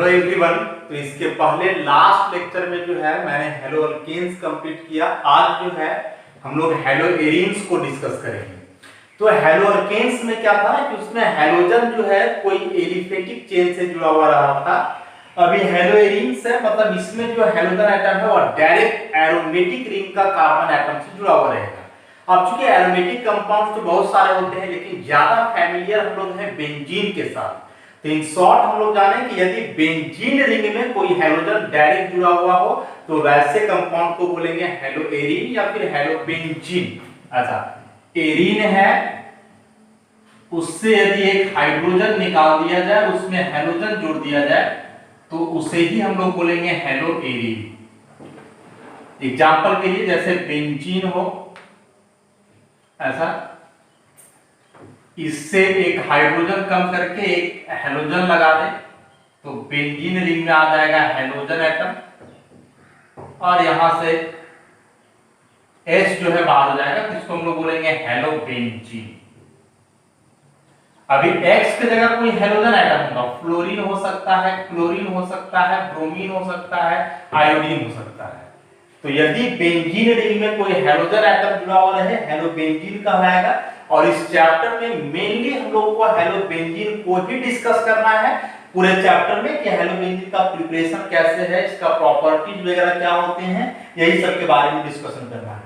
Hello everyone. तो इसके पहले लास्ट लेक्चर में जो है मैंने हेलो अल्केन्स कंप्लीट किया। आज जो है हम लोग हेलो एरीन्स को डिस्कस करेंगे। तो हेलो अल्केन्स में क्या था कि उसमें हेलोजन जो है कोई एलिफेटिक चेन से जुड़ा हुआ रहा था। अभी हेलो एरीन्स है, मतलब इसमें जो हेलोजन एटम है वो डायरेक्ट एरोमेटिक रिंग का कार्बन एटम से जुड़ा हुआ रहेगा। अब चूंकि एरोमेटिक कंपाउंड्स तो बहुत सारे होते हैं, लेकिन ज्यादा फैमिलियर हम लोग हैं बेंजीन के साथ। तो इन शॉर्ट हम लोग जाने कि यदि बेंजीन रिंग में कोई हेलोजन डायरेक्ट जुड़ा हुआ हो तो वैसे कंपाउंड को बोलेंगे हेलो एरीन या फिर हेलो बेंजीन। अच्छा, एरीन है, उससे यदि एक हाइड्रोजन निकाल दिया जाए, उसमें हेलोजन जोड़ दिया जाए तो उसे ही हम लोग बोलेंगे हेलो एरीन। एग्जांपल के लिए जैसे बेंजीन हो, ऐसा इससे एक हाइड्रोजन कम करके एक हेलोजन लगा दे तो बेंजीन रिंग में आ जाएगा हेलोजन एटम, और यहां से H जो है बाहर हो जाएगा, तो इसको हम लोग बोलेंगे हेलो बेंजीन। अभी X की जगह कोई हेलोजन एटम होगा, फ्लोरीन हो सकता है, क्लोरीन हो सकता है, ब्रोमीन हो सकता है, आयोडीन हो सकता है। तो यदि बेंजीन रिंग में कोई हेलोजन एटम जुड़ा हुआ रहे, हेलो बेंजीन कहलाएगा। और इस चैप्टर में मेनली हम लोग को हेलो बेंजीन को ही डिस्कस करना है पूरे चैप्टर में कि हेलो बेंजीन का प्रिपरेशन कैसे है, इसका प्रॉपर्टीज वगैरह क्या होते हैं, यही सब के बारे में डिस्कशन करना है।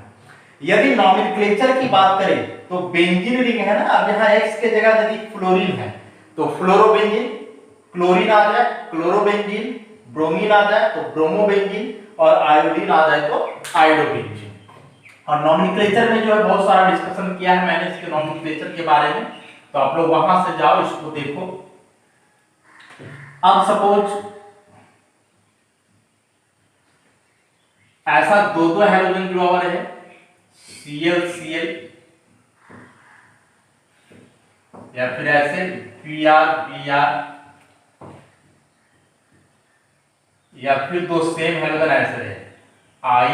यदि नॉमेनक्लेचर की बात करें तो बेंजीन रिंग है ना, अब यहाँ X के जगह यदि फ्लोरीन है तो फ्लोरोबेंजीन, क्लोरीन आ जाए क्लोरोबेंजीन, ब्रोमीन आ जाए तो ब्रोमोबेंजीन, और आयोडीन आ जाए तो आयोडोबेंजीन। और नॉमेनक्लेचर में जो है बहुत सारा डिस्कशन किया है मैंने इसके नॉमेनक्लेचर के बारे में, तो आप लोग वहां से जाओ, इसको देखो। अब सपोज ऐसा दो हेलोजन जुड़ा हुआ है, Cl या फिर ऐसे Br या फिर दो सेम हेलोजन ऐसे रहे I।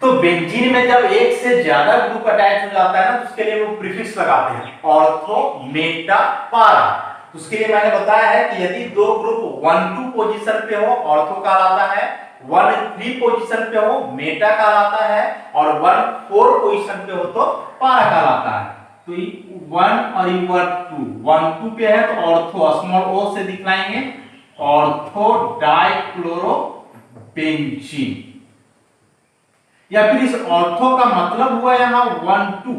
तो बेंजीन में जब एक से ज्यादा ग्रुप अटैच हो जाता है ना, तो उसके लिए वो प्रीफिक्स लगाते हैं ऑर्थो, मेटा, पारा। तो उसके लिए मैंने बताया है कि यदि दो ग्रुप 1-2 पोजीशन पे हो ऑर्थो कहलाता है, 1-3 पोजीशन पे हो मेटा कहलाता है, और 1-4 पोजीशन पे हो तो पारा कहलाता है। तो 1 और 1-2 पे है तो ऑर्थो, स्मॉल ओ से दिखलाएंगे ऑर्थो डाइक्लोरो बेंजीन। या फिर इस ऑर्थो का मतलब हुआ यहां 1-2,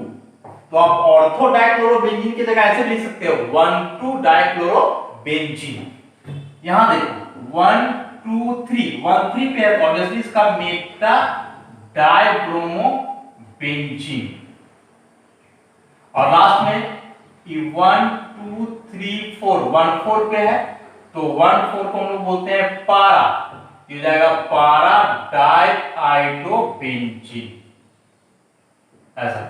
तो आप ऑर्थो डाइक्लोरो बेंजीन की जगह ऐसे लिख सकते हो 1-2 डाइक्लोरो बेंजीन। यहां देखो 1-2-3, 1-3 पे है, ऑब्वियसली इसका मेटा डाइब्रोमो बेंजीन। और लास्ट में 1-2-3-4, 1-4 पे है तो 1-4 को हम लोग बोलते हैं पारा, ये जाएगा पारा डाइआइडो बेंजीन। ऐसा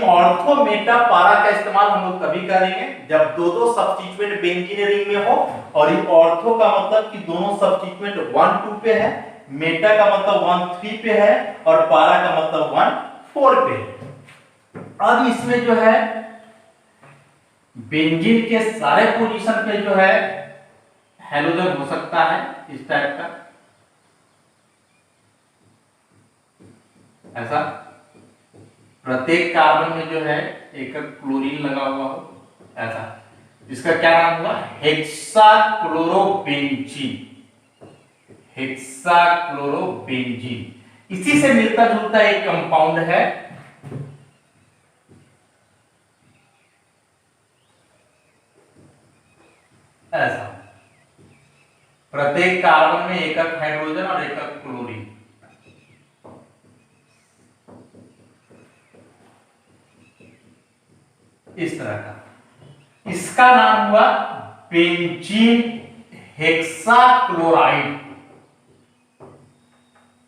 ऑर्थो, मेटा, पारा का इस्तेमाल हम लोग तभी करेंगे जब दो सब्स्टिट्यूएंट बेंजीन रिंग में हो, और ये ऑर्थो का मतलब कि दोनों सब्स्टिट्यूएंट 1-2 पे है, मेटा का मतलब 1-3 पे है, और पारा का मतलब 1-4 पे है। अब इसमें जो है बेंजीन के सारे पोजीशन पे जो है हेलोजन हो सकता है इस टाइप का, ऐसा प्रत्येक कार्बन में जो है एक क्लोरीन लगा हुआ हो, ऐसा इसका क्या नाम हुआ हेक्साक्लोरोबेंजीन। हेक्साक्लोरोबेंजीन इसी से मिलता जुलता एक कंपाउंड है, ऐसा प्रत्येक कार्बन में एक हाइड्रोजन और एक क्लोरीन। इस तरह का, इसका नाम हुआ बेंजीन हेक्साक्लोराइड।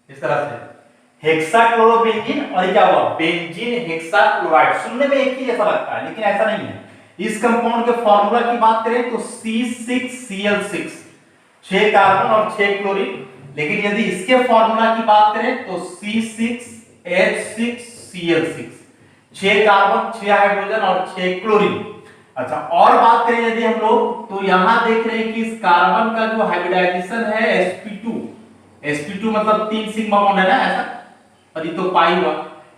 इस तरह से हेक्साक्लोरोबेंजीन, और क्या हुआ बेंजीन हेक्साक्लोराइड। सुनने में एक ही जैसा लगता है लेकिन ऐसा नहीं है। इस कंपाउंड के फॉर्मूला की बात करें तो C6Cl6, 6 कार्बन और 6 क्लोरीन, लेकिन यदि इसके फॉर्मूला की बात करें तो C6H6Cl6, 6 कार्बन, 6 हाइड्रोजन और 6 क्लोरीन। अच्छा, और बात करें यदि हम लोग, तो यहां देख रहे हैं कि इस कार्बन का जो हाइब्रिडाइजेशन है sp2, sp2 मतलब 3 सिग्मा बॉन्ड है ना ऐसा, और ये तो पाई हुआ।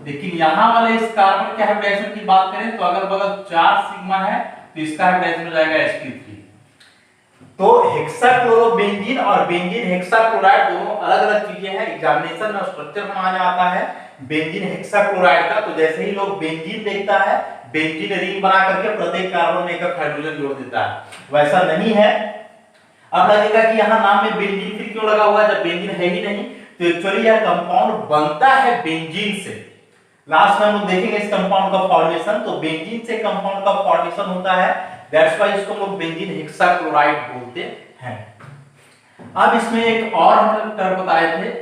लेकिन यहां वाले इस कार्बन के हाइब्रिडाइजेशन की बात करें तो अगर बगल 4 सिग्मा है तो इसका हाइब्रिडाइजेशन हो जाएगा sp3। तो हेक्साक्लोरोबेंजीन और बेंजीन हेक्साक्लोराइड दोनों अलग-अलग चीजें हैं। एग्जामिनेशन में स्ट्रक्चर बनाया जाता है बेंजीन हेक्साक्लोराइड का, तो जैसे ही लोग बेंजीन देखता है, बेंजीन रिंग बना करके प्रत्येक कार्बन में एक हाइड्रोजन जोड़ देता है, वैसा नहीं है। अब लगेगा कि यहाँ नाम में बेंजीन फिर क्यों लगा हुआ है जब बेंजीन है ही नहीं, तो एक्चुअली यह कंपाउंड बनता है बेंजीन से। लास्ट में हम लोग देखेंगे इस कंपाउंड का फॉर्मेशन, तो बेंजीन से कंपाउंड का फॉर्मेशन होता है, दैट्स व्हाई इसको हम लोग बेंजीन हेक्साक्लोराइड बोलते हैं। अब इसमें एक और हम लोग टर्म बताए थे,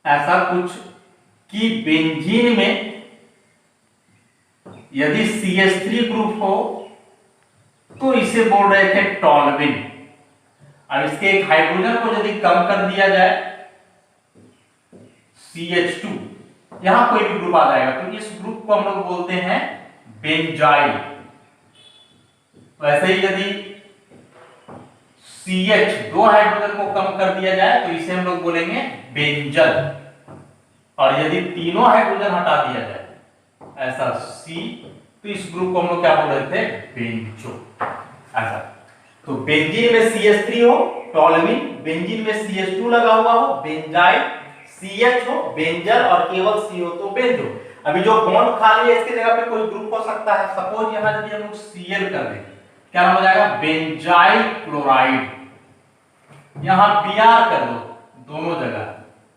ऐसा कुछ कि बेंजीन में यदि CH3 ग्रुप हो तो इसे बोल रहे थे टॉल्विन। अब इसके एक हाइड्रोजन को यदि कम कर दिया जाए CH2, यहां कोई भी ग्रुप आ जाएगा, तो इस ग्रुप को हम लोग बोलते हैं बेंजाइल। वैसे ही यदि CH दो हाइड्रोजन को कम कर दिया जाए तो इसे हम लोग बोलेंगे बेंजल, और यदि तीनों हाइड्रोजन हटा दिया जाए ऐसा C, तो इस ग्रुप को हम लोग क्या बोल रहे थे, बेंजो ऐसा। तो बेंजीन में CH3 हो टॉल्विन, बेंजीन में CH2 लगा हुआ हो बेंजाइल, CH हो बेंजल और केवल C हो तो बेंजो। अभी जो बॉन्ड खाली है इसकी जगह पे कोई ग्रुप हो सकता है, सपोज यहां यदि हम लोग Cl कर दें, क्या नाम हो जाएगा, बेंजाइल क्लोराइड। यहां Br कर दो दोनों जगह,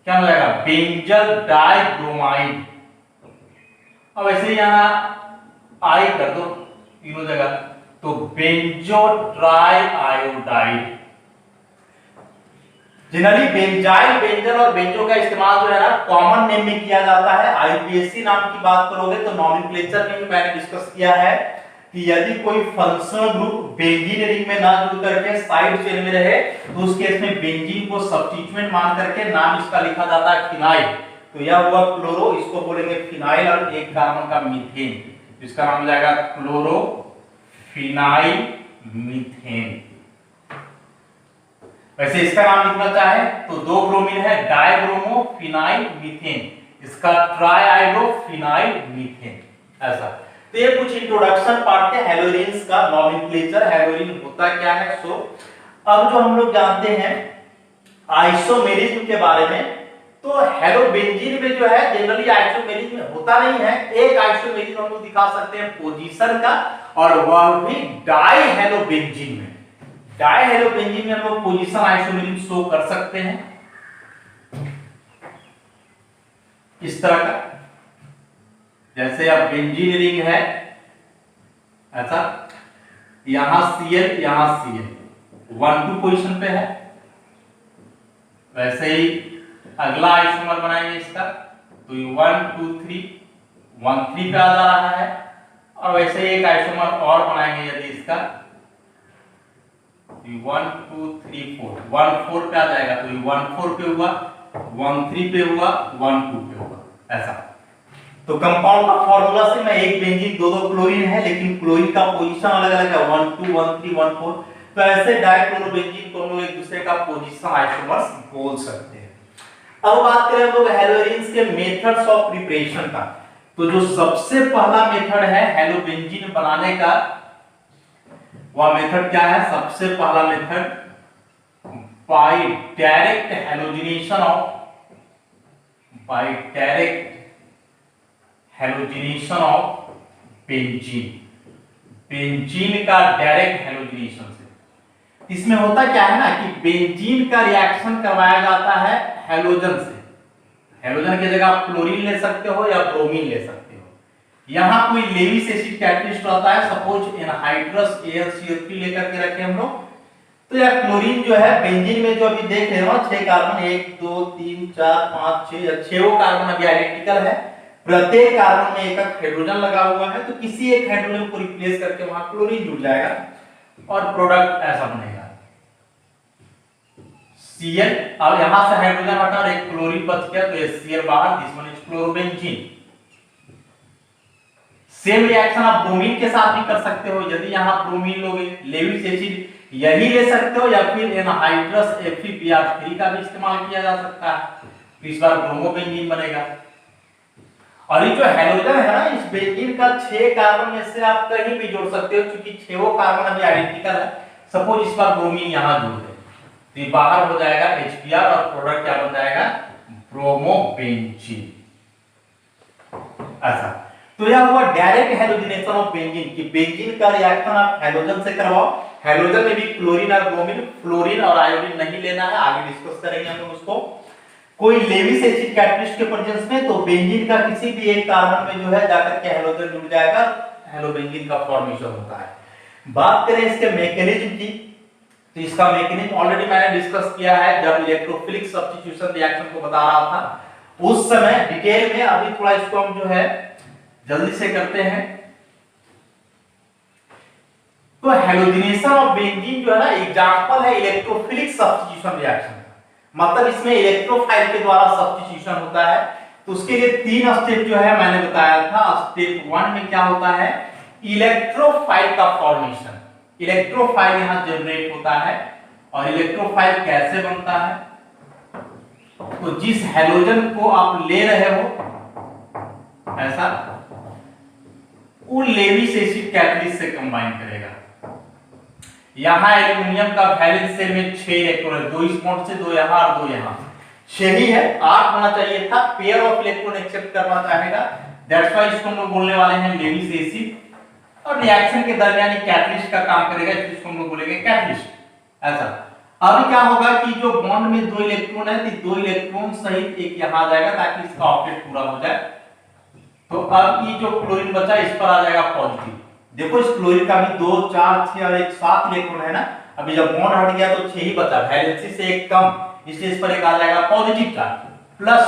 क्या हो जाएगा, बेंजल डाइब्रोमाइड। अब ऐसे यहां I कर दो तीनों जगह, तो benzo tri iodide. Generally benzyl, benzal और बेंजो का इस्तेमाल जो है ना कॉमन नेम में किया जाता है। आईपीएससी नाम की बात करोगे तो नॉमेनक्लेचर में ही मैंने डिस्कस किया है कि यदि कोई फंक्शनल ग्रुप बेंजीन रिंग में ना जुड़ करके साइड चेन में रहे तो उस केस में बेंजीन को सब्स्टिट्यूएंट मान करके नाम इसका लिखा जाता है फिनाइल। तो यह हुआ क्लोरो, इसको बोलेंगे फिनाइल, और एक कार्बन का मीथेन, इसका नाम हो जाएगा क्लोरो फिनाइल मीथेन। वैसे इसका नाम लिखना चाहे तो दो ब्रोमीन है, डाइब्रोमो फिनाइल मीथेन, इसका ट्राइआइडो फिनाइल मीथेन ऐसा। तो ये कुछ इंट्रोडक्शन पार्ट है हेलोजेन्स का, नॉमेनक्लेचर, हेलोजन होता क्या है। सो अब जो हम लोग जानते हैं आइसोमेरिज्म के बारे में, तो हेलोबेंजीन में जो है जनरली आइसोमेरिज्म होता नहीं है। एक आइसोमेरिज्म हम लोग दिखा सकते हैं पोजीशन का, और वह भी डाई हेलोबेंजीन में। डाई हेलोबेंजीन में हम लोग पोजीशन आइसोमेरिज्म शो कर सकते हैं इस तरह का, जैसे अब बेंजीन रिंग है ऐसा, यहां Cl यहां Cl 1 2 पोजीशन पे है। वैसे ही अगला आइसोमर बनाएंगे इसका, तो ये 1 2 3 1 3 पे आ जा रहा है, और वैसे ही एक आइसोमर और बनाएंगे यदि इसका 1 2 3 4 1 4 पे आ जाएगा, तो ये 1 4 पे हुआ, 1 3 पे हुआ, 1 2 पे हुआ ऐसा। तो कंपाउंड का फार्मूला से मैं एक बेंजीन दो क्लोरीन है, लेकिन क्लोरीन का पोजीशन अलग-अलग है, 1 2 1 3 1 4। तो ऐसे डाइक्लोरोबेंजीन को हम लोग एक दूसरे का पोजीशन आइसोमर्स बोल सकते हैं। अब बात करें हम लोग हेलोजेन्स के मेथड्स ऑफ प्रिपरेशन का, तो जो सबसे पहला मेथड है हेलोबेंजीन बनाने का, वह मेथड क्या है, सबसे पहला method by direct halogenation of, by direct halogenation of benzene, benzene का डायरेक्ट हेलोजिनेशन से। इसमें होता क्या है ना कि बेंजीन का रिएक्शन करवाया जाता है हेलोजन से। हेलोजन की जगह आप क्लोरीन ले सकते हो या ब्रोमीन ले सकते हो। यहां कोई लेविस एसिड कैटलिस्ट होता है, सपोज एनहाइड्रस AlCO3 लेकर के रखे हम लोग, तो यह क्लोरीन जो है बेंजीन में जो अभी देख रहे हो 6 कार्बन 1 2 3 4 5 6 वो कार्बन अभी आइडेंटिकल है, प्रत्येक कार्बन में एक हाइड्रोजन लगा हुआ है, तो किसी एक हाइड्रोजन को रिप्लेस करके वहां क्लोरीन जुड़ जाएगा और प्रोडक्ट ऐसा बनेगा Cl। अब यहां से हाइड्रोजन हटा और एक क्लोरीन बच गया, तो ये Cl बाहर, this one is chlorobenzene. Same reaction आप ब्रोमीन के साथ भी कर सकते हो, यदि यहाँ ब्रोमीन लोगे लेविस एसिड यही ले सकते हो, या फिर एनहाइड्रस FeBr3 का भी इस्तेमाल किया जा सकता है, तो इस बार ब्रोमोबेंजीन बनेगा। और ये जो हैलोजन है ना, इस बेंजीन का 6 कार्बन में से आप कहीं भी जोड़ सकते हो, क्योंकि 6 कार्बन अभी आइडेंटिकल है। सपोज इस बार ब्रोमीन यहाँ जोड़ दे तो ये बाहर हो जाएगा HBr और प्रोडक्ट क्या बन जाएगा, ब्रोमोबेंजीन। ऐसा तो यह हुआ डायरेक्ट हैलोजिनेशन ऑफ बेंजीन कि बेंजीन का रिएक्शन आप हैलोजन से करवाओ। हैलोजन में भी क्लोरीन और ब्रोमीन, फ्लोरीन और आयोडीन नहीं लेना है, आगे डिस्कस करेंगे हम उसको। कोई लेविस एसिड कैटलिस्ट के प्रेजेंस में तो बेंजीन का किसी भी एक कार्बन में जो है जाकर के हैलोजन जुड़ जाएगा, हैलोबेंजीन का फॉर्मेशन होता है। बात करें इसके मैकेनिज्म की, तो इसका मैकेनिज्म ऑलरेडी मैंने डिस्कस किया है जब इलेक्ट्रोफिलिक सब्स्टिट्यूशन रिएक्शन को बता रहा था उस समय डिटेल में। अभी थोड़ा इसको हम जो है जल्दी से करते हैं। तो हैलोजिनेशन ऑफ बेंजीन जो है ना, एग्जांपल है इलेक्ट्रोफिलिक सब्स्टिट्यूशन रिएक्शन, मतलब इसमें इलेक्ट्रोफाइल के द्वारा सब्स्टिट्यूशन होता है। तो उसके लिए 3 स्टेप जो है मैंने बताया था। स्टेप 1 में क्या होता है, इलेक्ट्रोफाइल का फॉर्मेशन। इलेक्ट्रोफाइल यहां जनरेट होता है, और इलेक्ट्रोफाइल कैसे बनता है, तो जिस हैलोजन को आप ले रहे हो ऐसा वो लेविस एसिड कैटलिस्ट से कंबाइन करेगा। यहां एल्युमिनियम का वैलेंस शेल में 6 इलेक्ट्रॉन है, 2 इस बॉन्ड से, 2 यहां और 2 यहां, 6 ही है, 8 होना चाहिए था। पेयर ऑफ इलेक्ट्रॉन एक्सेप्ट करना चाहेगा, दैट्स व्हाई इसको हम लोग बोलने वाले हैं लेविस एसिड। और रिएक्शन के दरमियान ये कैटलिस्ट का काम करेगा, इसको हम लोग बोलेंगे कैटलिस्ट। ऐसा अब क्या होगा कि जो बॉन्ड में 2 इलेक्ट्रॉन है, तो 2 इलेक्ट्रॉन सहित एक यहां आ जाएगा ताकि इसका ऑक्टेट पूरा हो जाए। तो अब ये जो क्लोरीन बचा इस पर आ जाएगा पॉजिटिव। देखो इस क्लोरीन का भी 2 4 6 और 1 7 इलेक्ट्रॉन है ना, अभी जब बॉन्ड हट गया तो 6 ही बचा, वैलेंसी से एक कम, इसलिए इस पर एक आ जाएगा पॉजिटिव चार्ज। प्लस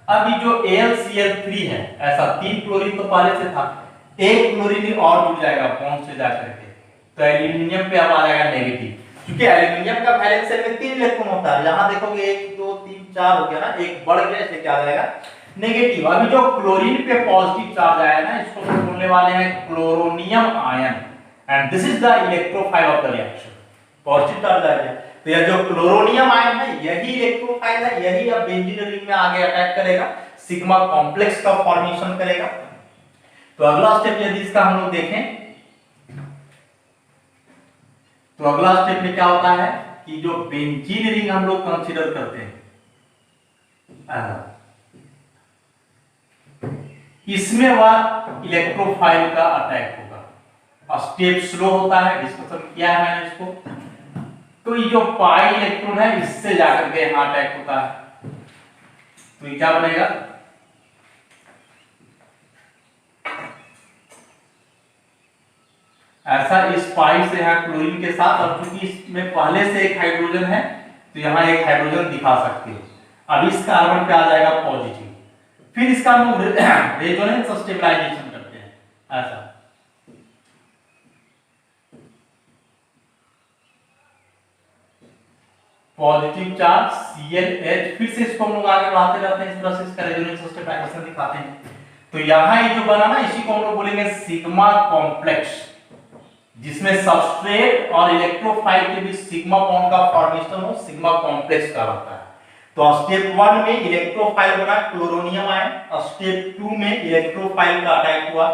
अभी जो AlCl3 है, ऐसा 3 क्लोरीन तो पहले से था, एक क्लोरीन और जुड़ जाएगा बॉन्ड से जाकर के, तो एल्युमिनियम पे अब आ जाएगा नेगेटिव, क्योंकि एल्युमिनियम का वैलेंस शेल में 3 इलेक्ट्रॉन होता है। यहां देखोगे 1 2 3 4 हो गया ना, एक बढ़ गया, इसलिए क्या आ जाएगा नेगेटिव। अभी जो क्लोरीन पे पॉजिटिव चार्ज आया ना, इसको हम बोलने वाले हैं chloronium ion, and this is the electrophile of the reaction. Positive charge आ गया, तो यह जो क्लोरोनियम आयन है यही इलेक्ट्रोफाइल है, यही अब बेंजीन रिंग में आगे अटैक करेगा, सिग्मा कॉम्प्लेक्स का फॉर्मेशन करेगा। तो अगला स्टेप यदि इसका हम लोग देखें, तो अगला स्टेप में क्या होता है कि जो बेंजीन रिंग हम लोग कंसीडर करते हैं, इसमें वह इलेक्ट्रोफाइल का अटैक होगा। स्टेप स्लो होता है, डिस्कशन किया है मैंने इसको। तो ये जो पाई इलेक्ट्रॉन है इससे जाकर के यहां अटैक होता है, तो ये क्या बनेगा, ऐसा इस पाई से यहां क्लोरीन के साथ, और चूंकि इसमें पहले से एक हाइड्रोजन है तो यहां एक हाइड्रोजन दिखा सकते हो। अब इस कार्बन पे आ जाएगा पॉजिटिव, फिर इसका हम रेजोनेंस स्टेबलाइजेशन करते हैं। ऐसा पॉजिटिव चार्ज ClH, फिर से इसको हम लोग आगे बढ़ाते रहते हैं, इस तरह से इसका रेजोनेंस स्टेबलाइजेशन दिखाते हैं। तो यहां ये जो बना ना, इसी को हम लोग बोलेंगे सिग्मा कॉम्प्लेक्स, जिसमें सबस्ट्रेट और इलेक्ट्रोफाइल के बीच सिग्मा बॉन्ड का फॉर्मेशन हो, सिग्मा कॉम्प्लेक्स का होता है। तो स्टेप 1 में इलेक्ट्रोफाइल बना क्लोरोनियम आयन, स्टेप 2 में इलेक्ट्रोफाइल का अटैक हुआ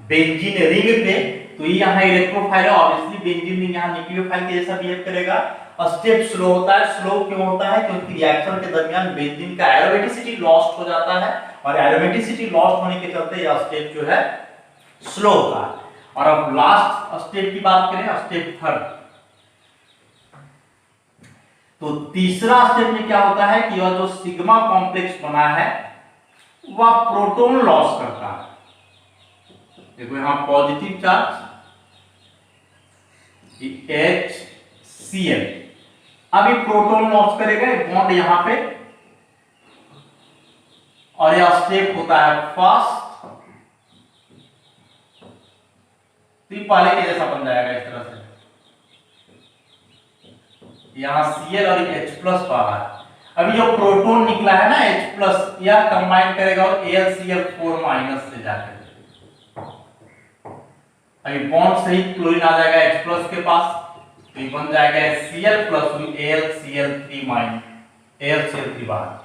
बेंजीन रिंग पे, तो ये यहां इलेक्ट्रोफाइल है, ऑब्वियसली बेंजीन रिंग यहां न्यूक्लियोफाइल के जैसा बिहेव करेगा। स्टेप स्लो होता है, स्लो क्यों होता है, क्योंकि रिएक्शन के दरमियान बेंजीन का एरोमेटिसिटी लॉस्ट हो जाता है, और एरोमेटिसिटी लॉस्ट होने के चलते यह स्टेप जो है स्लो होता है। और अब लास्ट स्टेप की बात करें, स्टेप 3, तो तीसरा स्टेप में क्या होता है कि यह जो सिग्मा कॉम्प्लेक्स बना है वह प्रोटॉन लॉस करता है। देखो यहां पॉजिटिव चार्ज HCl, अभी प्रोटॉन लॉस करेगा बॉन्ड यहां पे, और यह स्टेप होता है फर्स्ट, तो ये पहले के जैसा बन जाएगा इस तरह से, यहां Cl और H+ बाहर। अभी जो प्रोटॉन निकला है ना H प्लस, यह कंबाइन करेगा और AlCl4 माइनस से जाकर अभी बॉन्ड सहित क्लोरीन आ जाएगा H प्लस के पास, तो ये बन जाएगा Cl plus AlCl3 minus AlCl3 बाहर।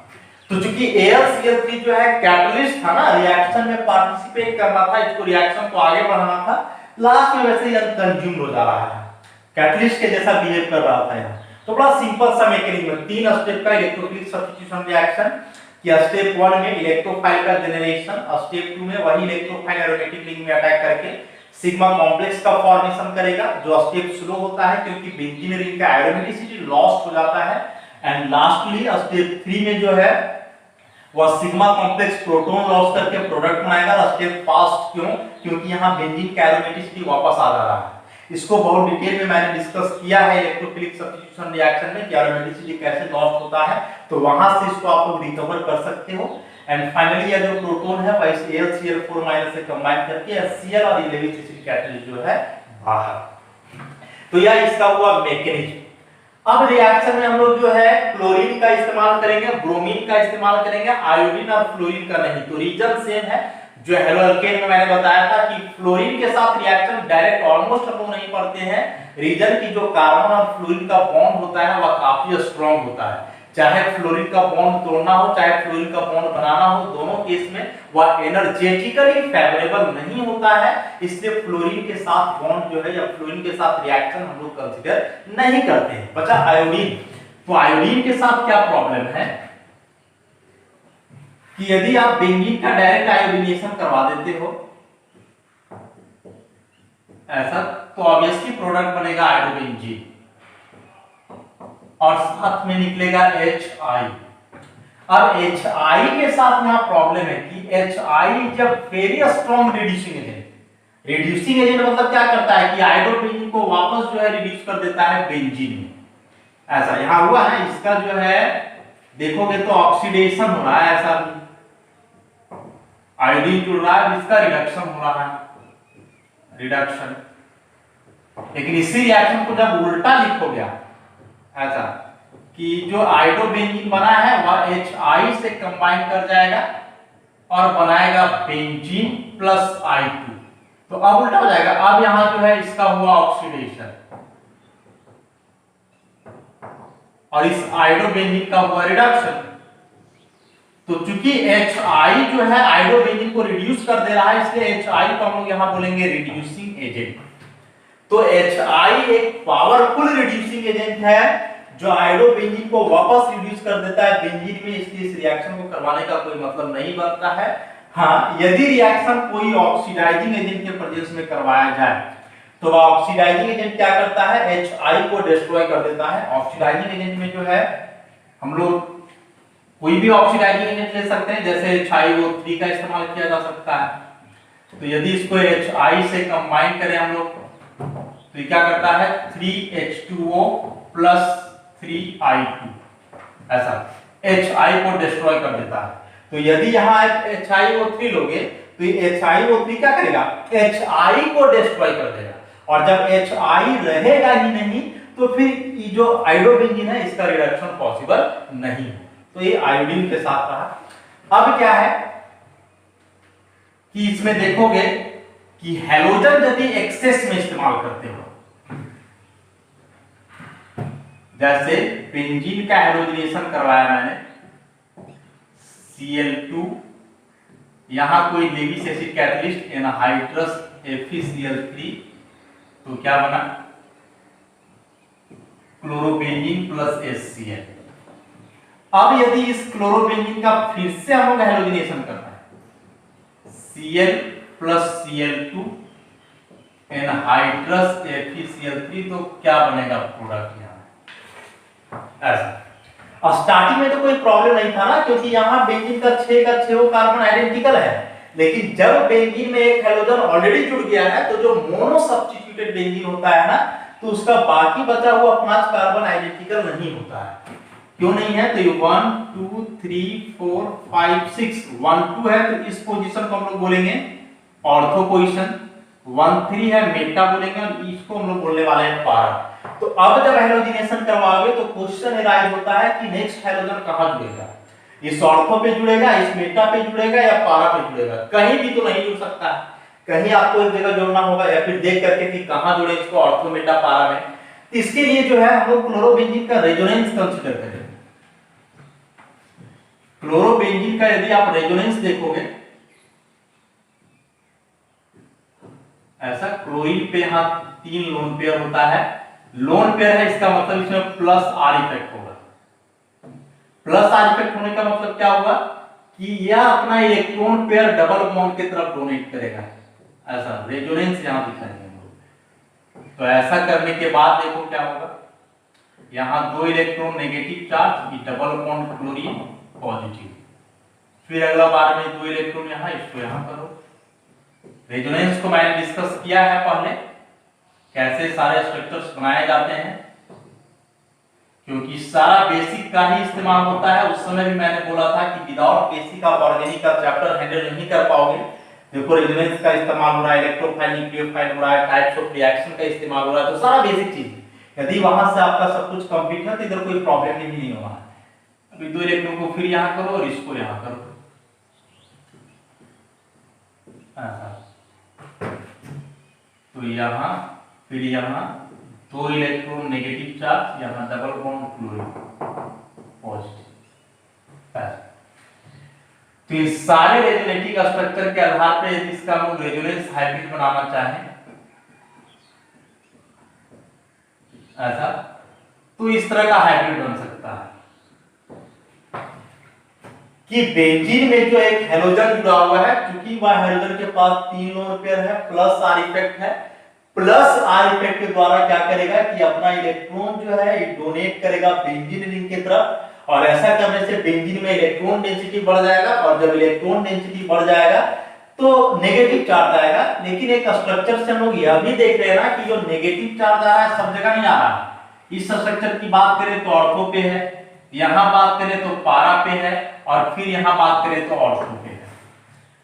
तो चूंकि AlCl3 जो है कैटलिस्ट था ना, रिएक्शन में पार्टिसिपेट करना था, इसको रिएक्शन को आगे बढ़ाना था, लास्ट में वैसे ही अनकंज्यूम्ड हो जा रहा है, कैटलिस्ट के जैसा बिहेव कर रहा था यहाँ। तो बड़ा सिंपल सा मैकेनिज्म, 3 स्टेप का इलेक्ट्रोफिलिक सब्स्टिट्यूशन रिएक्शन कि स्टेप 1 में इलेक्ट्रोफाइल का जनरेशन, स्टेप 2 में वही इलेक्ट्रोफाइल एरोमेटिक रिंग में अटैक करके सिग्मा कॉम्प्लेक्स का फॉर्मेशन करेगा, जो स्टेप स्लो होता है क्योंकि बेंजीन रिंग का एरोमेटिसिटी लॉस्ट हो जाता है। एंड लास्टली स्टेप 3 में जो है वह सिग्मा कॉम्प्लेक्स प्रोटॉन लॉस करके प्रोडक्ट बनाएगा। स्टेप फास्ट क्यों? क्योंकि यहाँ बेंजीन का एरोमेटिसिटी वापस आ जा रहा है। इसको बहुत डिटेल में मैंने डिस्कस किया है इलेक्ट्रोफिलिक सब्स्टिट्यूशन रिएक्शन में कि एरोमेटिसिटी कैसे लॉस्ट होता है, तो वहां से इसको आप लोग रिकवर कर सकते हो। एंड फाइनली ये जो प्रोटॉन है वह इस AlCl4 माइनस से कंबाइन करके Cl और लेविस एसिड कैटलिस्ट जो है बाहर। तो यह इसका हुआ मैकेनिज्म। अब रिएक्शन में हम लोग जो है क्लोरीन का इस्तेमाल करेंगे, ब्रोमीन का इस्तेमाल करेंगे, आयोडीन और फ्लोरीन का नहीं। तो रीजन सेम है जो हेलोअल्केन में मैंने बताया था कि फ्लोरीन के साथ रिएक्शन डायरेक्ट ऑलमोस्ट हम लोग नहीं पढ़ते हैं। रीजन की जो कार्बन और फ्लोरीन का बॉन्ड होता है वह काफी स्ट्रांग होता है, चाहे फ्लोरीन का बॉन्ड तोड़ना हो चाहे फ्लोरीन का बॉन्ड बनाना हो, दोनों केस में वह एनर्जेटिकली फेवरेबल नहीं होता है। इसलिए फ्लोरीन के साथ बॉन्ड जो है या फ्लोरीन के साथ रिएक्शन हम लोग कंसीडर नहीं करते हैं। बचा आयोडीन। तो आयोडीन के साथ क्या प्रॉब्लम है कि यदि आप बेंजीन का डायरेक्ट आयोडीनेशन करवा देते हो ऐसा, तो ऑब्वियसली प्रोडक्ट बनेगा आयोडोबेंजीन और साथ में निकलेगा HI। अब HI के साथ यहां प्रॉब्लम है कि HI जब वेरी स्ट्रॉन्ग रिड्यूसिंग एजेंट मतलब क्या करता है कि आयोडोबेंजीन को वापस जो है रिड्यूस कर देता है बेंजीन में, ऐसा यहां हुआ है। इसका जो है देखोगे तो ऑक्सीडेशन हो रहा है, ऐसा आयोडीन जुड़ रहा है, इसका रिडक्शन हो रहा है, रिडक्शन। लेकिन इसी रिएक्शन को जब उल्टा लिखोगे ऐसा कि जो आयोडोबेंजीन बना है वह HI से कंबाइन कर जाएगा और बनाएगा बेंजीन प्लस I2, तो अब उल्टा हो जाएगा। अब यहां जो है इसका हुआ ऑक्सीडेशन और इस आयोडोबेंजीन का हुआ रिडक्शन। तो चूंकि HI जो है आयोडोबेंजीन को रिड्यूस कर दे रहा है, इसलिए HI को हम लोग यहां बोलेंगे रिड्यूसिंग एजेंट। तो HI एक पावरफुल रिड्यूसिंग एजेंट है जो आयोडोबेंजीन को वापस रिड्यूस कर देता है बेंजीन में, इसलिए इस रिएक्शन को करवाने का कोई मतलब नहीं बनता है। हाँ, यदि रिएक्शन कोई ऑक्सीडाइजिंग एजेंट के प्रेजेंस में करवाया जाए तो वह ऑक्सीडाइजिंग एजेंट क्या करता है, HI को डिस्ट्रॉय कर देता है। ऑक्सीडाइजिंग एजेंट में जो है हम लोग कोई भी ऑक्सीडाइजिंग एजेंट ले सकते हैं, जैसे HiO3 का इस्तेमाल किया जा सकता है। तो यदि इसको HI से कंबाइन करें हम लोग तो क्या करता है 3H2O प्लस 3I2, ऐसा HI को डिस्ट्रॉय कर देता है। तो यदि यहां HiO3 लोगे तो ये HiO3 क्या करेगा, HI को डिस्ट्रॉय कर देगा, और जब HI रहेगा ही नहीं तो फिर ये जो आयोडोबेंजीन है इसका रिडक्शन पॉसिबल नहीं। तो ये आयोडीन के साथ रहा। अब क्या है कि इसमें देखोगे कि हैलोजन यदि एक्सेस में इस्तेमाल करते हो, जैसे बेंजीन का हैलोजनेशन करवाया मैंने Cl2, यहां कोई Levi's acid catalyst anhydrous FeCl3, तो क्या बना क्लोरोबेंजीन प्लस HCl। अब यदि इस क्लोरोबेंजीन का फिर से हम लोग हैलोजनेशन करना है Cl plus Cl2 anhydrous FeCl3, तो क्या बनेगा प्रोडक्ट यहां ऐसा। स्टार्टिंग में तो कोई प्रॉब्लम नहीं था ना, क्योंकि यहां बेंजीन का 6 का 6 कार्बन आइडेंटिकल है। लेकिन जब बेंजीन में एक हैलोजन ऑलरेडी जुड़ गया है तो जो मोनो सब्स्टिट्यूटेड बेंजीन होता है ना, तो उसका बाकी बचा हुआ 5 कार्बन आइडेंटिकल नहीं होता है। क्यों नहीं है, तो ये 1 2 3 4 5 6 1 2 है, तो इस पोजीशन को हम लोग बोलेंगे ऑर्थो पोजीशन, 1 3 है मेटा बोलेंगे, और इसको हम लोग बोलने वाले हैं पारा। तो अब जब हैलोजिनेशन करवाओगे तो क्वेश्चन राइज होता है कि नेक्स्ट हैलोजन कहां जुड़ेगा, इस ऑर्थो पे जुड़ेगा, इस मेटा पे जुड़ेगा या पारा पे जुड़ेगा, कहीं भी तो नहीं जुड़ सकता है, कहीं आपको एक जगह जोड़ना होगा या फिर देख करके कि कहां जुड़े इसको ऑर्थो मेटा पारा में। तो इसके लिए जो है हम लोग क्लोरोबेंजीन का रेजोनेंस कंसीडर करेंगे। क्लोरोबेंजीन का यदि आप रेजोनेंस देखोगे ऐसा, क्लोरीन पे यहां 3 लोन पेयर होता है, लोन पेयर है इसका मतलब इसमें प्लस आर इफेक्ट होगा। प्लस आर इफेक्ट होने का मतलब क्या होगा कि यह अपना इलेक्ट्रॉन पेयर डबल बॉन्ड की तरफ डोनेट करेगा, ऐसा रेजोनेंस यहां दिखाएंगे हम लोग। तो ऐसा करने के बाद देखो क्या होगा, यहां 2 electron negative charge, double bond chlorine positive, फिर अगला बार में 2 इलेक्ट्रॉन यहां, इसको यहां करो। रेजोनेंस को मैंने डिस्कस किया है पहले, कैसे सारे स्ट्रक्चर्स बनाए जाते हैं, क्योंकि सारा बेसिक का ही इस्तेमाल होता है। उस समय भी मैंने बोला था कि विदाउट बेसिक आप ऑर्गेनिक का चैप्टर हैंडल नहीं कर पाओगे। देखो रेजोनेंस का इस्तेमाल हो रहा है, इलेक्ट्रोफाइल न्यूक्लियोफाइल हो रहा है, टाइप्स ऑफ रिएक्शन का इस्तेमाल हो रहा है, तो सारा बेसिक चीज यदि वहां से आपका सब कुछ कंप्लीट है तो इधर कोई प्रॉब्लम नहीं होगा। अभी 2 इलेक्ट्रॉन को फिर यहां करो और इसको यहां करो, तो यहां फिर यहां 2 इलेक्ट्रॉन नेगेटिव चार्ज, यहां डबल बॉन्ड क्लोरीन पॉजिटिव। तो इस सारे रेजोनेटिव स्ट्रक्चर के आधार पर यदि इसका हम रेजोनेंस हाइब्रिड बनाना चाहें ऐसा, तो इस तरह का हाइब्रिड बन सकता है कि बेंजीन में जो एक हैलोजन जुड़ा हुआ है, क्योंकि वह हैलोजन के पास 3 लोन पेयर है, प्लस आर इफेक्ट है, प्लस आर इफेक्ट के द्वारा क्या करेगा कि अपना इलेक्ट्रॉन जो है ये डोनेट करेगा बेंजीन रिंग की तरफ, और ऐसा करने से बेंजीन में इलेक्ट्रॉन डेंसिटी बढ़ जाएगा, और जब इलेक्ट्रॉन डेंसिटी बढ़ जाएगा तो नेगेटिव चार्ज आएगा। लेकिन एक स्ट्रक्चर से हम लोग यह भी देख रहे हैं ना कि जो नेगेटिव चार्ज आ रहा है सब जगह नहीं आ रहा है। इस स्ट्रक्चर की बात करें तो ऑर्थो पे है, यहां बात करें तो पारा पे है, और फिर यहां बात करें तो ऑर्थो पे है।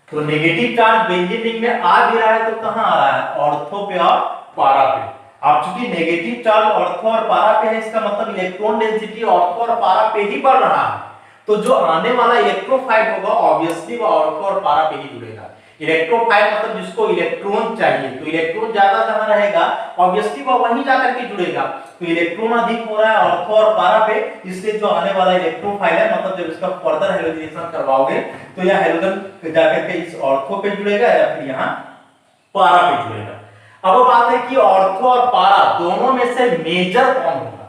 तो नेगेटिव चार्ज बेंजीन रिंग में आ भी रहा है तो कहां आ रहा है, ऑर्थो पे और पारा पे। अब चूंकि नेगेटिव चार्ज ऑर्थो और पारा पे है, इसका मतलब इलेक्ट्रॉन डेंसिटी ऑर्थो और पारा पे ही बढ़ रहा है, तो जो आने वाला इलेक्ट्रोफाइल होगा ऑब्वियसली वो ऑर्थो और पारा पे ही जुड़ेगा। इलेक्ट्रोफाइल मतलब जिसको इलेक्ट्रॉन चाहिए, तो इलेक्ट्रॉन ज्यादा जहां रहेगा ऑब्वियसली वो वहीं जाकर के जुड़ेगा। तो इलेक्ट्रॉन अधिक हो रहा है ऑर्थो और पारा पे, इसलिए जो आने वाला इलेक्ट्रोफाइल है, मतलब जब इसका फर्दर हैलोजिनेशन करवाओगे तो यह हैलोजन जाकर के इस ऑर्थो पे जुड़ेगा या फिर यहां पारा पे जुड़ेगा। अब बात है कि ऑर्थो और पारा दोनों में से मेजर कौन होगा,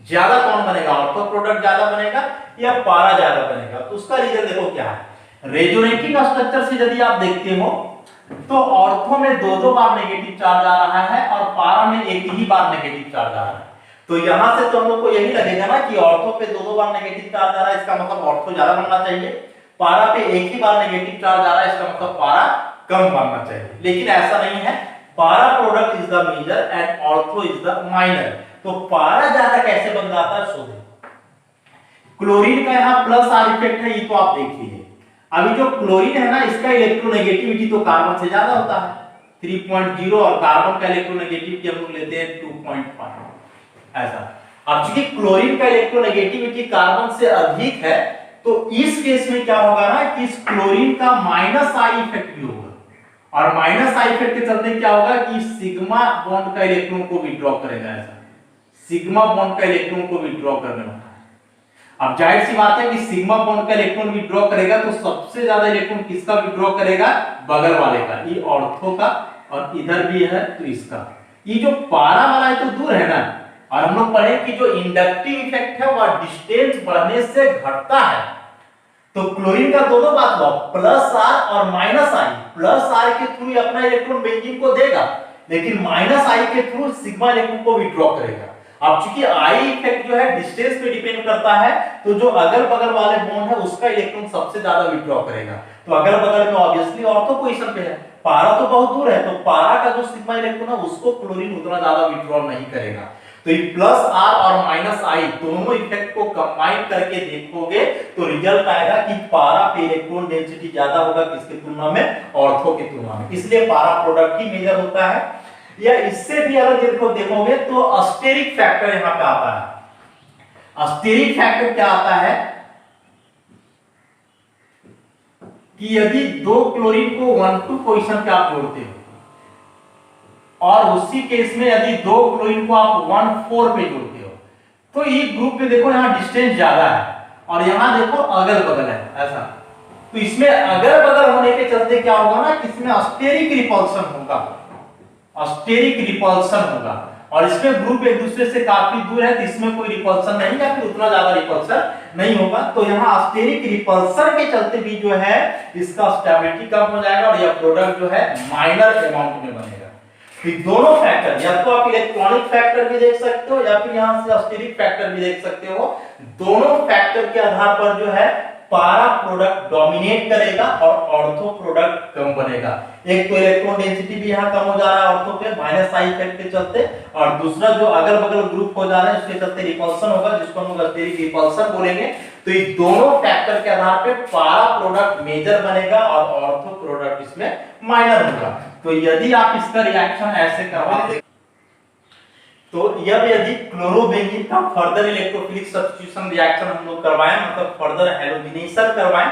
ज्यादा कौन बनेगा, ऑर्थो प्रोडक्ट ज्यादा बनेगा या पारा ज्यादा बनेगा। तो उसका रीजन देखो क्या है, रेजोनेटिव स्ट्रक्चर से यदि आप देखते हो तो ऑर्थो में 2-2 बार नेगेटिव चार्ज आ रहा है और पारा में एक ही बार नेगेटिव चार्ज आ रहा है। तो यहां से तो हम लोग को यही लगेगा ना कि ऑर्थो पे 2-2 बार नेगेटिव चार्ज आ रहा है, इसका मतलब ऑर्थो ज्यादा बनना चाहिए, पारा पे एक ही बार नेगेटिव चार्ज आ रहा है, इसका मतलब पारा कम बनना चाहिए। लेकिन ऐसा नहीं है, para product is the major and ortho is the minor. तो पारा ज्यादा कैसे बन जाता है, सो देखो क्लोरीन का यहाँ प्लस आर इफेक्ट है, ये तो आप देख लीजिए। अभी जो क्लोरीन है ना, इसका इलेक्ट्रोनेगेटिविटी तो कार्बन से ज्यादा होता है 3.0, और कार्बन का इलेक्ट्रोनेगेटिविटी हम लोग लेते हैं 2.5 ऐसा। अब चूंकि क्लोरीन का इलेक्ट्रोनेगेटिविटी कार्बन से अधिक है, तो इस केस में क्या होगा ना कि इस क्लोरीन का माइनस आई इफेक्ट भी होगा, और माइनस आई इफेक्ट के चलते क्या होगा कि सिग्मा बॉन्ड का इलेक्ट्रॉन को विड्रॉ करेगा, ऐसा सिग्मा बॉन्ड का इलेक्ट्रॉन को विड्रॉ करने वाला। अब जाहिर सी बात है कि सिग्मा बॉन्ड का इलेक्ट्रॉन विड्रॉ करेगा तो सबसे ज्यादा इलेक्ट्रॉन किसका विड्रॉ करेगा, बगल वाले का, ये ऑर्थो का, और इधर भी है तो इसका। ये जो पारा वाला है तो दूर है ना, और हम लोग पढ़े कि जो इंडक्टिव इफेक्ट है वह डिस्टेंस बढ़ने से घटता है। तो क्लोरीन का दोनों बात हुआ, प्लस आर और माइनस आई। प्लस आर के थ्रू अपना इलेक्ट्रॉन बेंजीन को देगा, लेकिन माइनस आई के थ्रू सिग्मा इलेक्ट्रॉन को विड्रॉ करेगा। अब चूंकि आई इफेक्ट जो है डिस्टेंस पे डिपेंड करता है, तो जो अगल बगल वाले बॉन्ड है उसका इलेक्ट्रॉन सबसे ज्यादा विड्रॉ करेगा। तो अगल बगल में ऑब्वियसली ऑर्थो पोजीशन पे है, पारा तो बहुत दूर है, तो पारा का जो सिग्मा इलेक्ट्रॉन है उसको क्लोरीन उतना ज्यादा विड्रॉ नहीं करेगा। तो ये प्लस आर और माइनस आई दोनों इफेक्ट को कंबाइन करके देखोगे तो रिजल्ट आएगा कि पारा पे इलेक्ट्रॉन डेंसिटी ज्यादा होगा किसकी तुलना में, ऑर्थो की तुलना में। इसलिए पारा प्रोडक्ट ही मेजर होता है। या इससे भी अलग देखोगे तो अस्टेरिक फैक्टर यहां पे आता है। अस्टेरिक फैक्टर क्या आता है कि यदि दो क्लोरीन को 1,2 पोजीशन पे आप जोड़ते हो और उसी केस में यदि दो क्लोरीन को आप 1,4 पे जोड़ते हो तो ये ग्रुप पे देखो यहां डिस्टेंस ज्यादा है और यहां देखो अगल बगल है ऐसा। तो इसमें अगल बगल होने के चलते क्या होगा ना कि इसमें अस्टेरिक रिपल्सन होगा, अस्टेरिक रिपल्सन होगा। और इसमें ग्रुप एक दूसरे से काफी दूर है तो इसमें कोई रिपल्सन नहीं या फिर उतना ज्यादा रिपल्सन नहीं होगा। तो यहाँ अस्टेरिक रिपल्सन के चलते भी जो है इसका स्टेबिलिटी कम हो जाएगा और यह प्रोडक्ट जो है माइनर अमाउंट में बनेगा। तो दोनों फैक्टर या तो आप इलेक्ट्रॉनिक फैक्टर भी देख सकते हो या फिर यहाँ से अस्टेरिक फैक्टर भी देख सकते हो। दोनों फैक्टर के आधार पर जो है पारा प्रोडक्ट डोमिनेट करेगा और ऑर्थो प्रोडक्ट कम बनेगा। एक तो इलेक्ट्रॉन डेंसिटी भी यहाँ कम हो जा रहा है ऑर्थो पे माइनस आई इफेक्ट के चलते, और दूसरा जो अगल बगल ग्रुप हो जा रहा है उसके चलते रिपल्सन होगा जिसको हम लोग अस्टेरिक रिपल्सन बोलेंगे। तो ये दोनों फैक्टर के आधार पे पारा प्रोडक्ट मेजर बनेगा और ऑर्थो प्रोडक्ट इसमें माइनर होगा। तो यदि आप इसका रिएक्शन ऐसे करवाते तो यदि क्लोरोबेंजीन का फर्दर इलेक्ट्रोफिलिक सब्स्टिट्यूशन रिएक्शन हम लोग करवाएं मतलब फर्दर हैलोजिनेशन करवाएं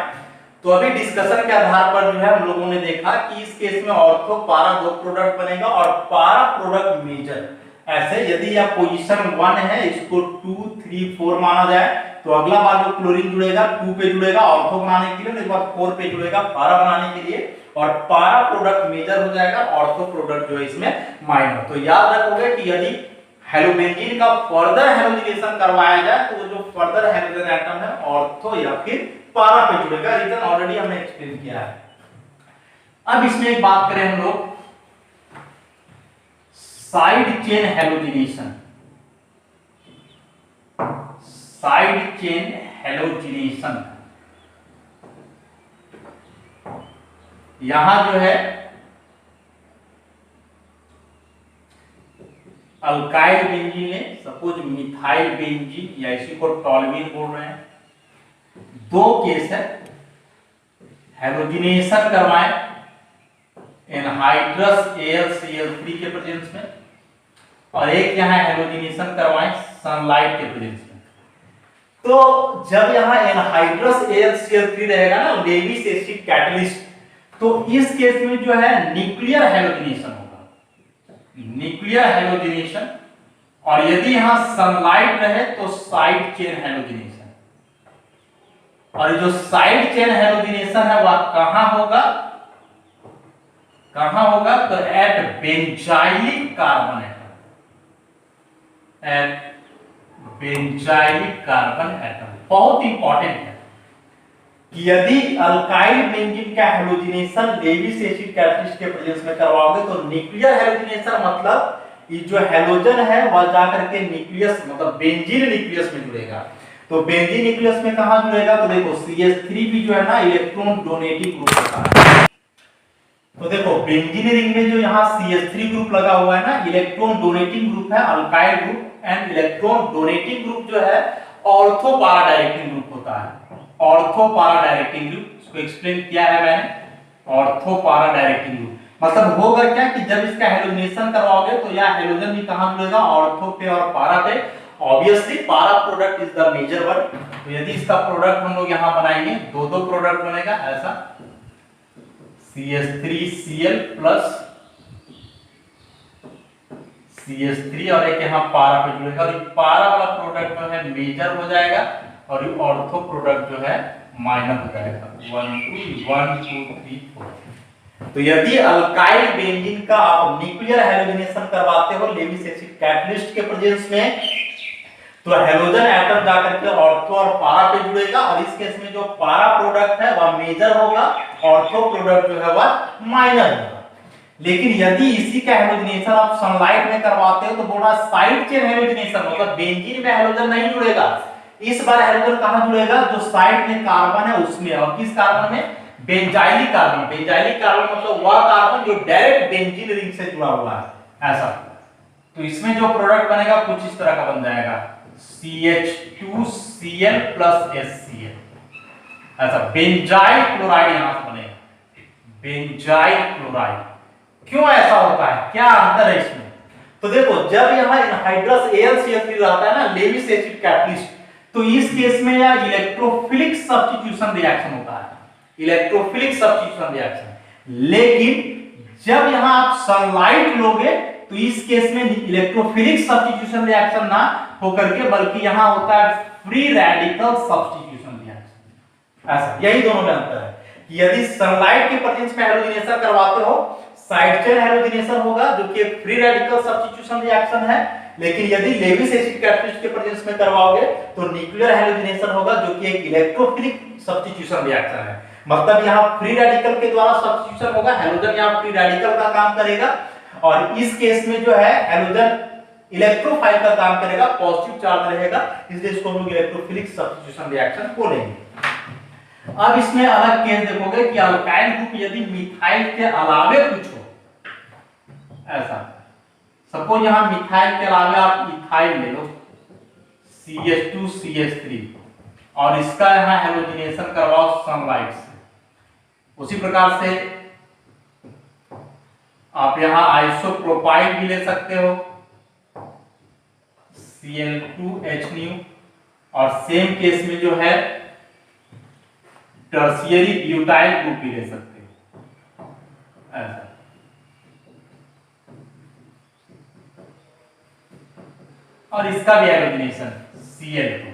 तो अभी डिस्कशन के आधार पर जो है हम लोगों ने देखा कि इस केस में ऑर्थो पारा दो प्रोडक्ट बनेगा और पारा प्रोडक्ट मेजर। ऐसे यदि यह पोजीशन 1 है इसको 2 3 4 माना जाए तो अगला बार जो क्लोरीन जुड़ेगा 2 पे जुड़ेगा ऑर्थो बनाने के लिए, एक बार 4 पे जुड़ेगा पारा बनाने के लिए और पारा प्रोडक्ट मेजर हो जाएगा, ऑर्थो प्रोडक्ट जो है इसमें माइनर। तो याद रखोगे कि यदि हैलोबेंजीन का फर्दर हैलोजिनेशन करवाया जाए तो वो जो फर्दर हैलोजन एटम है ऑर्थो या फिर पारा पे जुड़ेगा। रीजन ऑलरेडी हमने एक्सप्लेन किया है। अब इसमें एक बात करें हम लोग side chain halogenation. Side chain halogenation यहां जो है अल्काइल बेंजीन ले सपोज मिथाइल बेंजीन या इसी को टॉल्यूइन बोल रहे हैं, दो केस है हैलोजिनेशन करवाएं एनहाइड्रस AlCl3 के प्रेजेंस में और एक यहां हैलोजिनेशन करवाएं सनलाइट के प्रेजेंस में। तो जब यहां एनहाइड्रस AlCl3 रहेगा ना लेविस एसिड कैटलिस्ट तो इस केस में जो है न्यूक्लियर हैलोजिनेशन होगा, न्यूक्लियर हैलोजिनेशन। और यदि यहां सनलाइट रहे तो साइड चेन हैलोजिनेशन। और जो साइड चेन हैलोजिनेशन है वह कहां होगा, कहां होगा तो at benzylic carbon atom, at benzylic carbon atom. बहुत इंपॉर्टेंट है कि यदि अल्काइल बेंजीन का हैलोजिनेशन लेविस एसिड कैटलिस्ट के प्रेजेंस में करवाओगे तो न्यूक्लियर हैलोजिनेशन मतलब ये जो हैलोजन है वह जाकर के न्यूक्लियस मतलब बेंजीन न्यूक्लियस में जुड़ेगा। तो बेंजीन न्यूक्लियस में कहां जुड़ेगा तो देखो CH3 भी जो है ना इलेक्ट्रॉन डोनेटिंग ग्रुप होता है। तो देखो बेंजीन रिंग में जो यहाँ CH3 ग्रुप लगा हुआ है ना इलेक्ट्रॉन डोनेटिंग ग्रुप है alkyl group, and electron donating group जो है ऑर्थो पारा डायरेक्टिंग ग्रुप होता है। ऑर्थो पारा डायरेक्टिंग ग्रुप इसको एक्सप्लेन किया है मैंने। ऑर्थो पारा डायरेक्टिंग ग्रुप मतलब होगा क्या कि जब इसका हैलोजिनेशन करवाओगे तो यह हैलोजन भी कहां जुड़ेगा ऑर्थो पे और पारा पे। Obviously para product is the major one. तो यदि इसका प्रोडक्ट हम लोग यहां बनाएंगे दो प्रोडक्ट बनेगा ऐसा CH3Cl प्लस CH3 और एक यहां पारा पे जुड़ेगा और पारा वाला प्रोडक्ट जो है मेजर हो जाएगा और ये ऑर्थो प्रोडक्ट जो है माइनर हो जाएगा 1 2 3 4। तो यदि अल्काइल बेंजीन का आप न्यूक्लियर हैलोजिनेशन करवाते हो लेविस एसिड कैटलिस्ट के प्रेजेंस में तो हैलोजन एटम जाकर के ऑर्थो और पारा पे जुड़ेगा और इस केस में जो पारा प्रोडक्ट है वह मेजर होगा, ऑर्थो प्रोडक्ट जो है वह माइनर होगा। लेकिन यदि इसी का हैलोजिनेशन आप सनलाइट में करवाते हो तो बोला साइड चेन हैलोजिनेशन मतलब बेंजीन में हैलोजन नहीं जुड़ेगा। इस बार हैलोजन कहां जुड़ेगा जो साइड में कार्बन है उसमें, और किस कार्बन में बेंजाइलिक कार्बन। बेंजाइलिक कार्बन मतलब वह कार्बन जो डायरेक्ट बेंजीन रिंग से जुड़ा हुआ है ऐसा। तो इसमें जो प्रोडक्ट बनेगा कुछ इस तरह का बन जाएगा CH2Cl प्लस HCl ऐसा। बेंजाइल क्लोराइड यहां से बनेगा, बेंजाइल क्लोराइड। क्यों ऐसा होता है, क्या अंतर है इसमें? तो देखो जब यहाँ एनहाइड्रस AlCl3 रहता है ना, लेविस एसिड कैटलिस्ट, तो इस केस में यह इलेक्ट्रोफिलिक सब्स्टिट्यूशन रिएक्शन होता है, इलेक्ट्रोफिलिक सब्स्टिट्यूशन रिएक्शन। लेकिन जब यहाँ आप सनलाइट लोगे तो इस केस में इलेक्ट्रोफिलिक सब्स्टिट्यूशन रिएक्शन ना होकर के बल्कि यहाँ होता है फ्री रेडिकल सब्स्टिट्यूशन रिएक्शन। ऐसा, यही दोनों में अंतर है कि यदि सनलाइट के प्रेजेंस में हैलोजिनेशन करवाते हो, साइड चेन हैलोजिनेशन होगा जो कि एक फ्री रेडिकल सब्स्टिट्यूशन रिएक्शन है। लेकिन यदि लेविस एसिड कैटलिस्ट के प्रेजेंस में करवाओगे तो न्यूक्लियर हैलोजिनेशन होगा जो कि एक इलेक्ट्रोफिलिक सब्स्टिट्यूशन रिएक्शन है। मतलब यहाँ फ्री रेडिकल के द्वारा सब्स्टिट्यूशन होगा, हैलोजन यहाँ फ्री रेडिकल का काम करेगा, और इस केस में जो है हैलोजन इलेक्ट्रोफाइल का काम करेगा, पॉजिटिव चार्ज रहेगा, इसलिए इसको हम लोग इलेक्ट्रोफिलिक सब्स्टिट्यूशन रिएक्शन बोलेंगे। अब इसमें अलग केस देखोगे कि अल्काइल ग्रुप यदि मिथाइल के अलावे कुछ हो, ऐसा सपोज यहां मिथाइल के अलावे आप इथाइल ले लो CH2CH3 और इसका यहां हैलोजिनेशन करवाओ सनलाइट से, उसी प्रकार से आप यहां आइसोप्रोपाइल भी ले सकते हो Cl2H और सेम केस में जो है टर्शियरी ब्यूटाइल ग्रुप भी ले सकते हो, ऐसा। और इसका भी हैलोजिनेशन Cl2।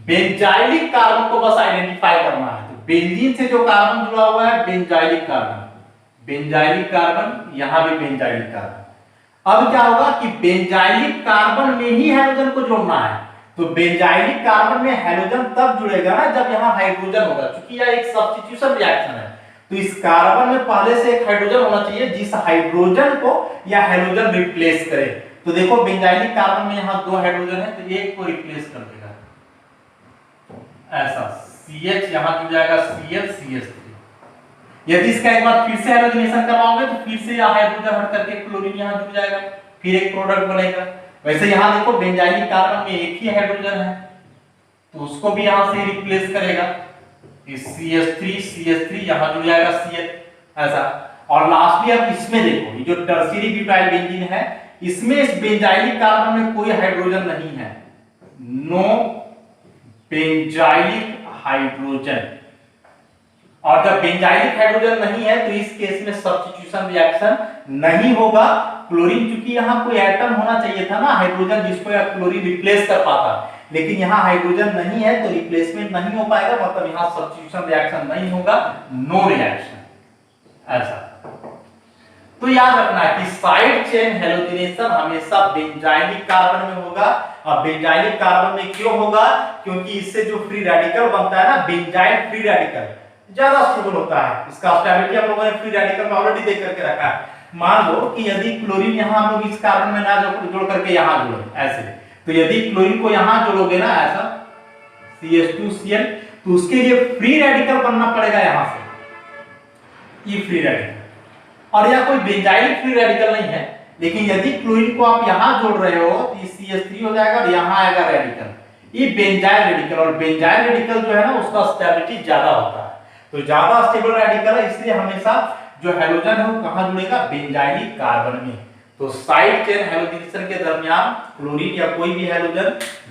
बेंजाइलिक कार्बन को बस आइडेंटिफाई करना है, तो बेंजीन से जो कार्बन जुड़ा हुआ है बेंजाइलिक कार्बन, बेंजाइलिक कार्बन, यहां भी बेंजाइलिक कार्बन। अब क्या होगा कि बेंजाइलिक कार्बन में ही हैलोजन को जोड़ना है, तो बेंजाइलिक कार्बन में हैलोजन तब जुड़ेगा ना जब यहां हाइड्रोजन होगा, क्योंकि यह एक सब्स्टिट्यूशन रिएक्शन है। तो इस कार्बन में पहले से एक हाइड्रोजन होना चाहिए जिस हाइड्रोजन को यह हैलोजन रिप्लेस करे। तो देखो बेंजाइलिक कार्बन में यहां 2 हाइड्रोजन है तो एक को रिप्लेस कर देगा, ऐसा CH यहां जुड़ जाएगा CH3। यदि इसका एक बार फिर से हैलोजिनेशन करवाओगे तो फिर से यह हाइड्रोजन हट करके क्लोरीन यहां जुड़ जाएगा, फिर एक प्रोडक्ट बनेगा। वैसे यहां देखो बेंजाइलिक कार्बन में एक ही हाइड्रोजन है तो उसको भी यहां से रिप्लेस करेगा, CH3 यहां जुड़ जाएगा CH, ऐसा। और लास्टली अब इसमें देखो ये जो टर्शियरी ब्यूटाइल बेंजीन है, इसमें इस बेंजाइलिक कार्बन में कोई हाइड्रोजन नहीं है, नो बेंजाइलिक हाइड्रोजन। और जब बेंजाइलिक हाइड्रोजन नहीं है तो इस केस में सब्स्टिट्यूशन रिएक्शन नहीं होगा। क्लोरीन, चूंकि यहां कोई एटम होना चाहिए था ना हाइड्रोजन जिसको यह क्लोरीन रिप्लेस कर पाता, लेकिन यहां हाइड्रोजन नहीं है तो रिप्लेसमेंट नहीं हो पाएगा, मतलब यहां सब्स्टिट्यूशन रिएक्शन नहीं होगा, नो रिएक्शन, ऐसा। तो याद रखना है कि साइड चेन हैलोजिनेशन हमेशा बेंजाइलिक कार्बन में होगा। और बेंजाइलिक कार्बन में क्यों होगा? क्योंकि इससे जो फ्री रेडिकल बनता है ना, बेंजाइल फ्री रेडिकल ज्यादा स्टेबल होता है। इसका स्टेबिलिटी हम लोगों ने फ्री रेडिकल में ऑलरेडी देख करके रखा है। मान लो कि यदि क्लोरीन यहां हम लोग इस कार्बन में ना जोड़ करके यहां जोड़े ऐसे, तो यदि क्लोरीन को यहां जोड़ोगे ना ऐसा CH2Cl, तो उसके लिए फ्री रेडिकल बनना पड़ेगा यहां से, ये फ्री रेडिकल। और यह कोई बेंजाइलिक फ्री रेडिकल नहीं है, लेकिन यदि क्लोरीन को आप यहां जोड़ रहे हो तो ये CH3 हो जाएगा और यहां आएगा रेडिकल, ये बेंजाइल रेडिकल। और बेंजाइल रेडिकल जो है ना उसका स्टेबिलिटी ज्यादा होता है, तो ज्यादा स्टेबल रेडिकल है, इसलिए हमेशा जो हैलोजन है वो कहां जुड़ेगा? बेंजाइलिक कार्बन में। तो साइड चेन हैलोजिनेशन के दरमियान क्लोरीन या कोई भी हैलोजन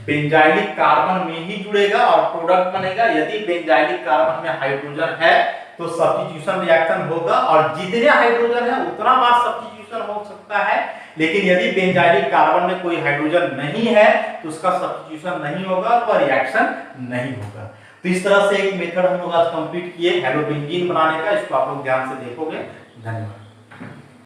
बेंजाइलिक कार्बन में ही जुड़ेगा और प्रोडक्ट बनेगा। यदि बेंजाइलिक कार्बन में हाइड्रोजन है तो सब्स्टिट्यूशन रिएक्शन होगा, और जितने हाइड्रोजन है उतना बार सब्स्टिट्यूशन हो सकता है। लेकिन यदि बेंजाइलिक कार्बन में कोई हाइड्रोजन नहीं है तो उसका सब्स्टिट्यूशन नहीं होगा और रिएक्शन नहीं होगा। तो इस तरह से एक मेथड हम लोग आज कंप्लीट किए हैलोबेंजीन बनाने का, इसको आप लोग ध्यान से देखोगे। धन्यवाद।